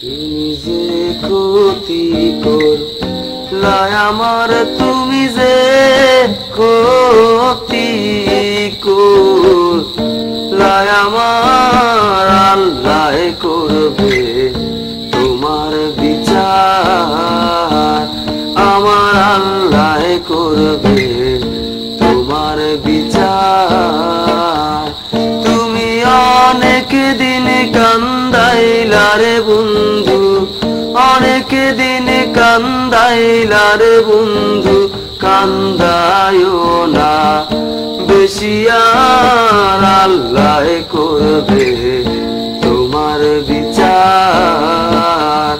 তুমি যে ক্ষতি করলাই আমার, তুমি যে ক্ষতি করলাই আমার, আল্লাহ করবে তোমার বিচার, আমার আল্লাহ করবে তোমার বিচার। তুমি অনেক দিন কান্দাইলা রে বন্ধু, অনেক দিন কান্দাইলা রে বন্ধু, কান্দায়ও না বেশি আর, আল্লাহ করবে তোমার বিচার,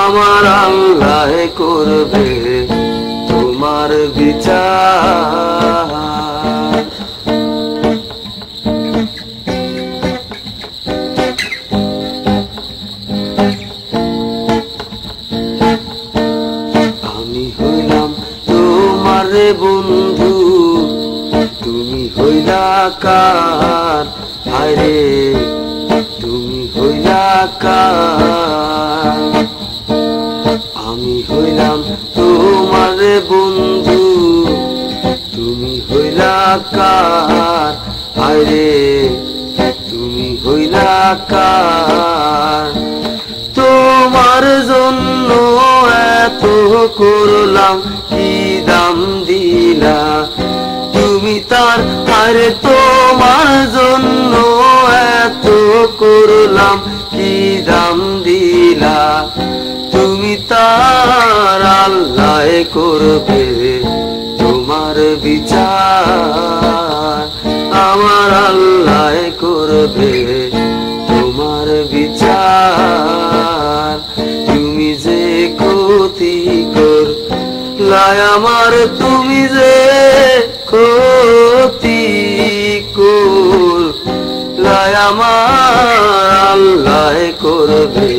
আমার আল্লাহ করবে তোমার বিচার। আমি হইলাম তোমার বন্ধু, তুমি হইলা কার, আরে তুমি হইলা কার। আমি হইলাম তোমার বন্ধু, তুমি হইলা কার, আরে তুমি হইলা কার। তোমার জন্য এত করলাম, কি দাম দিলা তুমি তার, আরে তোমার জন্য এত করলাম, কি দাম দিলা তুমি তার, আল্লাহ করবে তোমার বিচার, আমার আল্লাহ করবে তোমার বিচার। তুমি যে ক্ষতি করলাই আমার, তুমি যে ক্ষতি করলাই আমার, আল্লাহ করবে